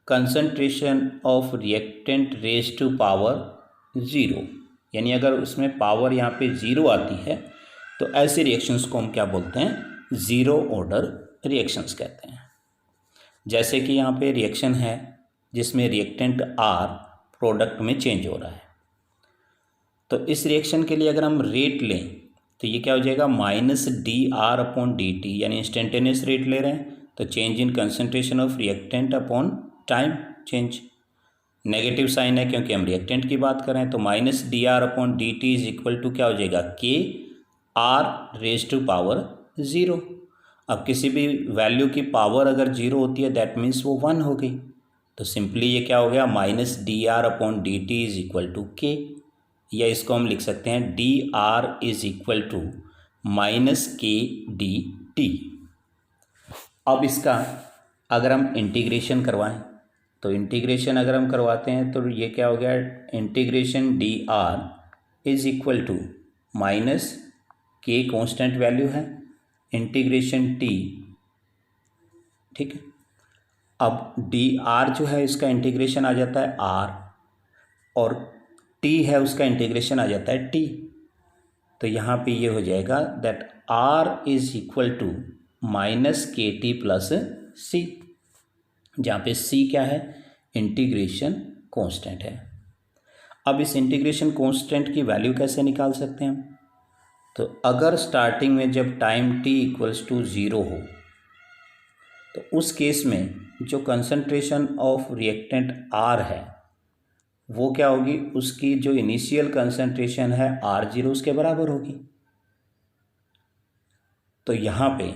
concentration of reactant raise to power 0, यानी अगर उसमें पावर यहाँ पे 0 आती है तो ऐसे रिएक्शंस को हम क्या बोलते हैं, ज़ीरो ऑर्डर रिएक्शंस कहते हैं। जैसे कि यहाँ पे रिएक्शन है जिसमें रिएक्टेंट R प्रोडक्ट में चेंज हो रहा है, तो इस रिएक्शन के लिए अगर हम रेट लें तो ये क्या हो जाएगा माइनस dR अपॉन dt, यानी इंस्टेंटेनियस रेट ले रहे हैं तो change in concentration of reactant upon time change. Negative sign है क्योंकि हम रिएक्टेंट की बात कर रहे हैं, तो minus dR upon dt is equal to क्या हो जाएगा K R raise to power 0। अब किसी भी वैल्यू की पावर अगर 0 होती है दैट मीन्स वो 1 हो गई, तो सिंपली ये क्या हो गया minus dR upon dt is equal to K, या इसको हम लिख सकते हैं dR is equal to minus K D T. अब इसका अगर हम इंटीग्रेशन करवाएं तो इंटीग्रेशन अगर हम करवाते हैं तो ये क्या हो गया, integration D R is equal to minus K constant value है, इंटीग्रेशन टी, ठीक है। अब डी आर जो है इसका इंटीग्रेशन आ जाता है आर, और टी है उसका इंटीग्रेशन आ जाता है टी। तो यहाँ पे ये हो जाएगा that R is equal to minus K T plus C, जहाँ पे सी क्या है, इंटीग्रेशन कांस्टेंट है। अब इस इंटीग्रेशन कांस्टेंट की वैल्यू कैसे निकाल सकते हैं हम, तो अगर स्टार्टिंग में जब टाइम t इक्वल्स टू 0 हो तो उस केस में जो कंसंट्रेशन ऑफ रिएक्टेंट R है वो क्या होगी, उसकी जो इनिशियल कंसंट्रेशन है R0 उसके बराबर होगी। तो यहाँ पे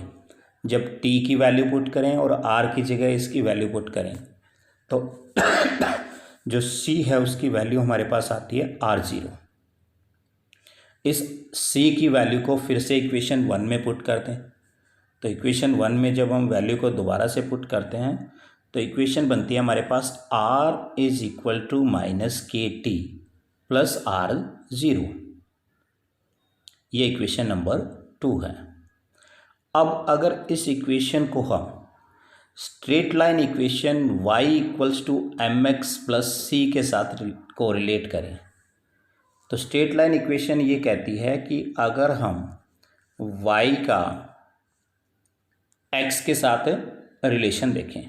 जब t की वैल्यू पुट करें और R की जगह इसकी वैल्यू पुट करें तो जो C है उसकी वैल्यू हमारे पास आती है R0। इस C की वैल्यू को फिर से इक्वेशन 1 में पुट करते हैं। तो इक्वेशन 1 में जब हम वैल्यू को दोबारा से पुट करते हैं तो इक्वेशन बनती है हमारे पास R is equal to minus K T plus R0। ये इक्वेशन नंबर 2 है। अब अगर इस इक्वेशन को हम straight line equation y equals to M X plus C के साथ कोरिलेट करें तो स्ट्रेट लाइन इक्वेशन ये कहती है कि अगर हम y का x के साथ रिलेशन देखें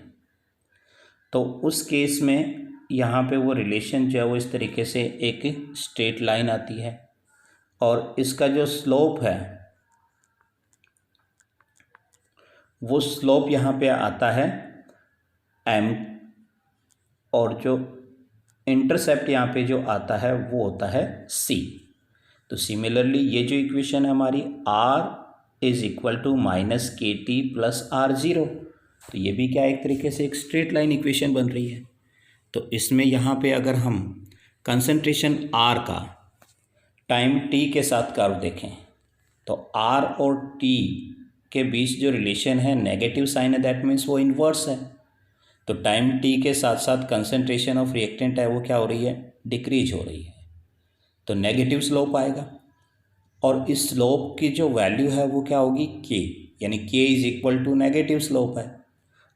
तो उस केस में यहाँ पे वो रिलेशन जो है वो इस तरीके से एक स्ट्रेट लाइन आती है और इसका जो स्लोप है वो स्लोप यहाँ पे आता है m, और जो इंटरसेप्ट यहाँ पे जो आता है वो होता है c। तो सिमिलरली ये जो इक्वेशन है हमारी r is equal to minus K T plus R0, तो ये भी क्या एक तरीके से एक स्ट्रेट लाइन इक्वेशन बन रही है। तो इसमें यहाँ पे अगर हम कंसंट्रेशन R का टाइम t के साथ कर्व देखें तो R और t के बीच जो रिलेशन है नेगेटिव साइन है, दैट मीन्स वो इन्वर्स है। तो टाइम t के साथ साथ कंसंट्रेशन ऑफ रिएक्टेंट है वो क्या हो रही है, डिक्रीज हो रही है, तो नेगेटिव स्लोप आएगा। और इस स्लोप की जो वैल्यू है वो क्या होगी, k, यानी k is equal to negative slope है,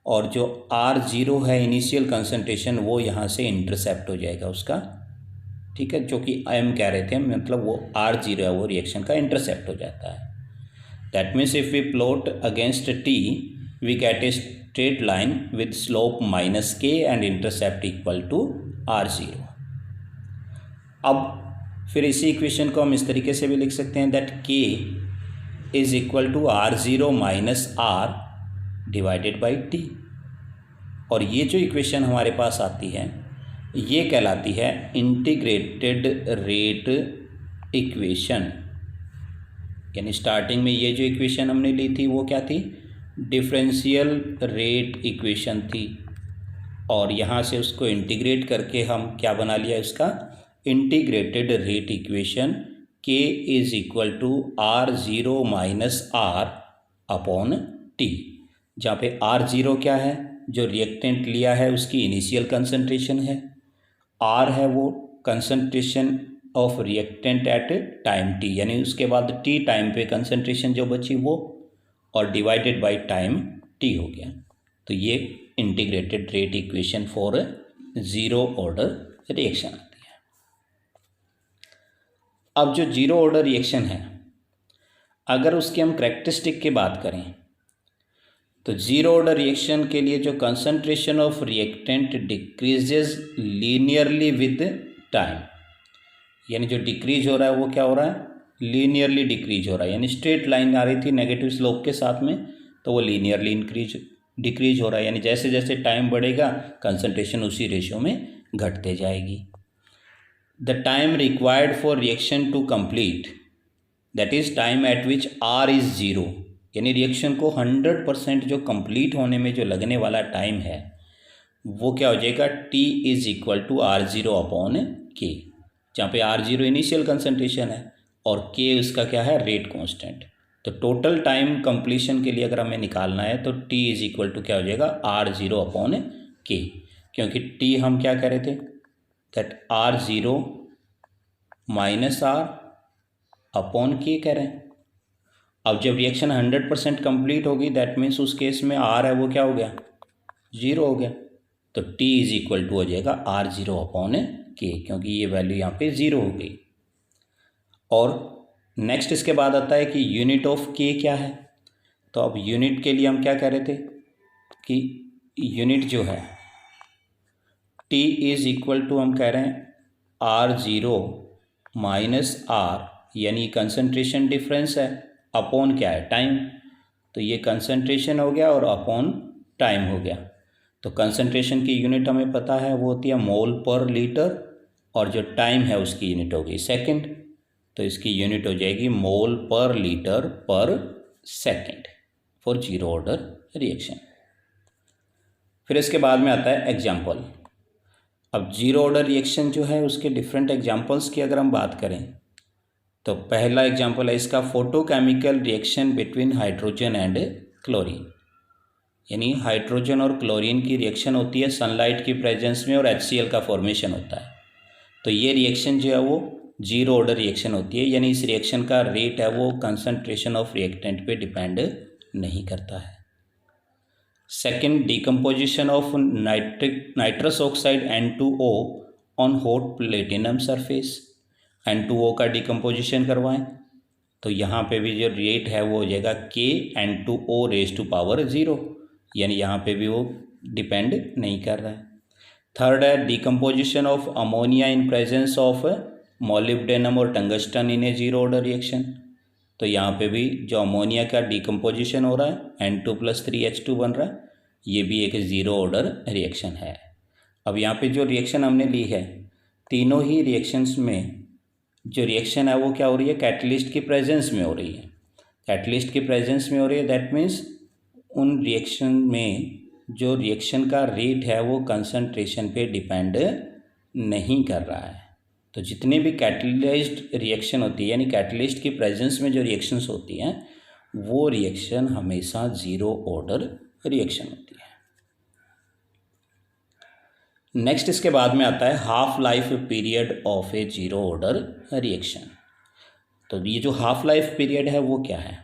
और जो R0 है इनिशियल कंसंट्रेशन वो यहाँ से इंटरसेप्ट हो जाएगा उसका, ठीक है, जो कि m कह रहे थे, मतलब वो R0 है वो रिएक्शन का इंटरसेप्ट हो जाता है। That means if we plot against t we get a straight line with slope minus k and intercept equal to R0। अब फिर इसी इक्वेशन को हम इस तरीके से भी लिख सकते हैं that k is equal to R0 minus R divided by t। और ये जो इक्वेशन हमारे पास आती है ये कहलाती है इंटीग्रेटेड रेट इक्वेशन। यानी स्टार्टिंग में ये जो इक्वेशन हमने ली थी वो क्या थी, डिफरेंशियल रेट इक्वेशन थी, और यहाँ से उसको इंटीग्रेट करके हम क्या बना लिया इसका, integrated rate equation k is equal to R0 minus R upon t, जहाँ पे R0 क्या है, जो रिएक्टेंट लिया है उसकी इनिशियल कंसंट्रेशन है, R है वो concentration of reactant eight time t, यानी उसके बाद t टाइम पे कंसंट्रेशन जो बची वो, और डिवाइडेड बाय टाइम t हो गया। तो ये integrated rate equation for zero order reaction आती है। अब जो ज़ीरो ऑर्डर रिएक्शन है अगर उसकी हम कैरेक्टरिस्टिक की बात करें तो ज़ीरो ऑर्डर रिएक्शन के लिए जो concentration of reactant decreases linearly with time, यानी जो डिक्रीज हो रहा है वो क्या हो रहा है, लीनियरली डिक्रीज हो रहा है, यानी स्ट्रेट लाइन आ रही थी नेगेटिव स्लोप के साथ में तो वो लीनियरली डिक्रीज हो रहा है, यानी जैसे जैसे टाइम बढ़ेगा कंसंट्रेशन उसी रेशियो में घटते जाएगी। The time required for reaction to complete, that is time at which R is zero, यानी रिएक्शन को 100% जो कंप्लीट होने में जो लगने वाला टाइम है वो क्या हो जाएगा, t is equal to R0 upon k, जहाँ पे R0 इनिशियल कंसंट्रेशन है और k उसका क्या है, रेट कांस्टेंट। तो टोटल टाइम कंप्लीशन के लिए अगर हमें निकालना है तो t इज इक्वल टू क्या हो जाएगा R0/K, क्योंकि t हम क्या कह रहे थे दैट R0 माइनस R/K कह रहे हैं। अब जब रिएक्शन 100% कंप्लीट होगी दैट मीन्स उस केस में R है वो क्या हो गया 0 हो गया, तो t इज इक्वल टू हो जाएगा R0/K, क्योंकि ये वैल्यू यहाँ पे 0 हो गई। और नेक्स्ट इसके बाद आता है कि यूनिट ऑफ k क्या है। तो अब यूनिट के लिए हम क्या कह रहे थे कि यूनिट जो है t इज इक्वल टू हम कह रहे हैं R0 माइनस R, यानी कंसंट्रेशन डिफरेंस है, अपॉन क्या है टाइम, तो ये कंसंट्रेशन हो गया और अपॉन टाइम हो गया। तो कंसंट्रेशन की यूनिट हमें पता है वो होती है मोल पर लीटर, और जो टाइम है उसकी यूनिट हो गई सेकंड, तो इसकी यूनिट हो जाएगी मोल पर लीटर पर second for zero order reaction. फिर इसके बाद में आता है एग्जाम्पल। अब जीरो ऑर्डर रिएक्शन जो है उसके डिफरेंट एग्जाम्पल्स की अगर हम बात करें तो पहला एग्जाम्पल है इसका photochemical reaction between hydrogen and chlorine, यानी हाइड्रोजन और क्लोरीन की रिएक्शन होती है सनलाइट की प्रेजेंस में और HCl का फॉर्मेशन होता है। तो ये रिएक्शन जो है वो जीरो ऑर्डर रिएक्शन होती है, यानी इस रिएक्शन का रेट है वो कंसंट्रेशन ऑफ रिएक्टेंट पे डिपेंड नहीं करता है। Second, decomposition of nitrous oxide N2O on hot platinum surface. N2O का डिकम्पोजिशन करवाएं तो यहाँ पे भी जो रेट है वो हो जाएगा K(N2O)⁻0, यानी यहाँ पे भी वो डिपेंड नहीं कर रहा है। थर्ड है decomposition of ammonia in presence of molybdenum और टंगस्टन इन ए जीरो ऑर्डर रिएक्शन। तो यहाँ पे भी जो अमोनिया का डिकम्पोजिशन हो रहा है N2+3H2 बन रहा है, ये भी एक जीरो ऑर्डर रिएक्शन है। अब यहाँ पे जो रिएक्शन हमने ली है तीनों ही रिएक्शंस में जो रिएक्शन है वो क्या हो रही है कैटलिस्ट की प्रेजेंस में हो रही है। कैटलिस्ट की प्रेजेंस में हो रही है दैट मीन्स उन रिएक्शन में जो रिएक्शन का रेट है वो कंसंट्रेशन पे डिपेंड नहीं कर रहा है। तो जितने भी कैटलिस्ट रिएक्शन होती है यानी कैटलिस्ट की प्रेजेंस में जो रिएक्शंस होती हैं वो रिएक्शन हमेशा जीरो ऑर्डर रिएक्शन होती है। नेक्स्ट इसके बाद में आता है half life period of A zero order reaction. तो ये जो हाफ लाइफ पीरियड है वो क्या है?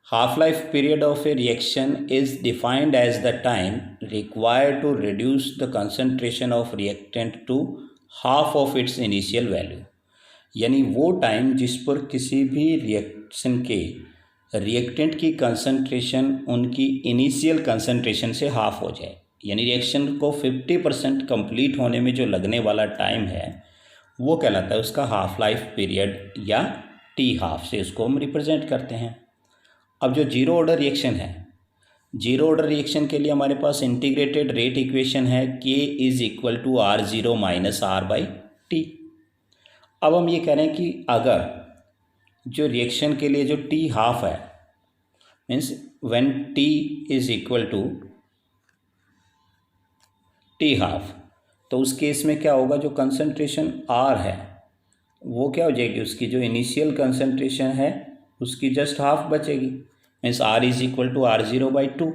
Half life period of a reaction is defined as the time required to reduce the concentration of reactant to half of its initial value, यानी वो time जिस पर किसी भी रिएक्शन के रिएक्टेंट की कंसंट्रेशन उनकी इनिशियल कंसंट्रेशन से हाफ हो जाए, यानी रिएक्शन को 50% कंप्लीट होने में जो लगने वाला टाइम है वो कहलाता है उसका हाफ लाइफ पीरियड या टी हाफ से उसको हम रिप्रेजेंट करते हैं। अब जो जीरो ऑर्डर रिएक्शन है, जीरो ऑर्डर रिएक्शन के लिए हमारे पास इंटीग्रेटेड रेट इक्वेशन है K=R0 माइनस R/T। अब हम ये कह रहे हैं कि अगर जो रिएक्शन के लिए जो टी हाफ है means when T is equal to T half, तो उस केस में क्या होगा जो कंसंट्रेशन R है वो क्या हो जाएगी उसकी जो इनिशियल कंसंट्रेशन है उसकी जस्ट हाफ बचेगी, means R is equal to R0/2।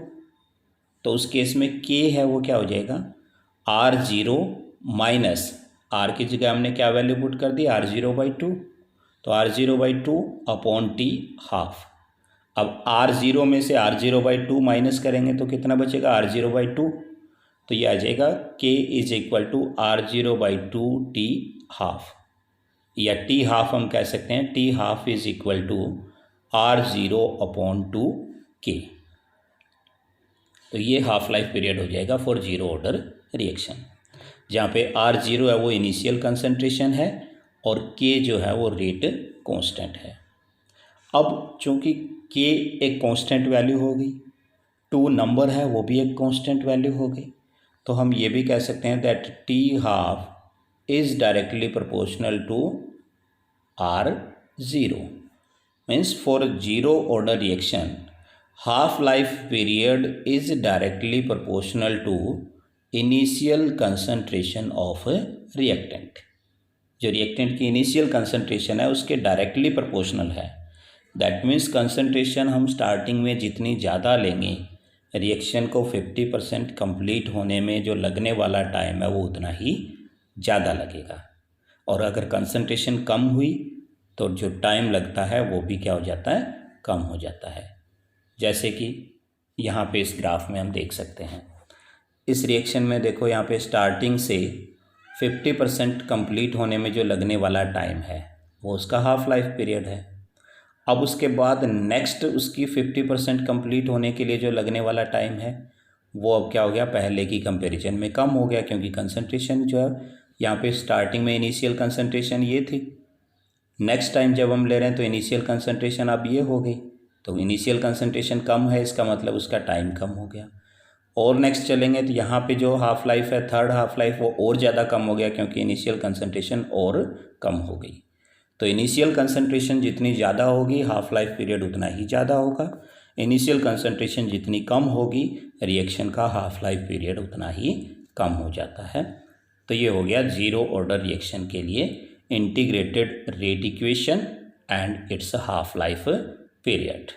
तो उस केस में K है वो क्या हो जाएगा R0 माइनस R की जगह हमने क्या वैल्यू पुट कर दी R0/2, तो R0/2 अपॉन T हाफ। अब R0 में से R0/2 माइनस करेंगे तो कितना बचेगा R0/2, तो ये आ जाएगा K is equal to R0/2 T half, या T हाफ हम कह सकते हैं T half is equal to R0/2 K। तो ये हाफ लाइफ पीरियड हो जाएगा फॉर जीरो ऑर्डर रिएक्शन, जहाँ पे R0 है वो इनिशियल कंसंट्रेशन है और K जो है वो रेट कांस्टेंट है। अब चूँकि K एक कांस्टेंट वैल्यू हो गई, 2 नंबर है वो भी एक कांस्टेंट वैल्यू हो गई, तो हम ये भी कह सकते हैं that T half is directly proportional to R0, means for zero order reaction half life period is directly proportional to initial concentration of reactant. जो रिएक्टेंट की इनिशियल कंसंट्रेशन है उसके डायरेक्टली प्रोपोर्शनल है। दैट मीन्स कंसंट्रेशन हम starting में जितनी ज़्यादा लेंगे, रिएक्शन को 50% कंप्लीट होने में जो लगने वाला टाइम है वो उतना ही ज़्यादा लगेगा। और अगर कंसंट्रेशन कम हुई तो जो टाइम लगता है वो भी क्या हो जाता है, कम हो जाता है। जैसे कि यहाँ पे इस ग्राफ में हम देख सकते हैं, इस रिएक्शन में देखो यहाँ पे स्टार्टिंग से 50% कंप्लीट होने में जो लगने वाला टाइम है वो उसका हाफ लाइफ पीरियड है। अब उसके बाद नेक्स्ट उसकी 50% कंप्लीट होने के लिए जो लगने वाला टाइम है वो अब क्या हो गया, पहले की कंपैरिजन में कम हो गया, क्योंकि कंसंट्रेशन जो है यहाँ पे स्टार्टिंग में इनिशियल कंसंट्रेशन ये थी, नेक्स्ट टाइम जब हम ले रहे हैं तो इनिशियल कंसंट्रेशन अब ये हो गई, तो इनिशियल कंसंट्रेशन कम है, इसका मतलब उसका टाइम कम हो गया। और नेक्स्ट चलेंगे तो यहाँ पे जो हाफ लाइफ है, थर्ड हाफ लाइफ, वो और ज़्यादा कम हो गया, क्योंकि इनिशियल कंसंट्रेशन और कम हो गई। तो इनिशियल कंसंट्रेशन जितनी ज़्यादा होगी हाफ लाइफ पीरियड उतना ही ज़्यादा होगा, इनिशियल कंसंट्रेशन जितनी कम होगी रिएक्शन का हाफ लाइफ पीरियड उतना ही कम हो जाता है। तो ये हो गया जीरो ऑर्डर रिएक्शन के लिए integrated rate equation and it's half life period.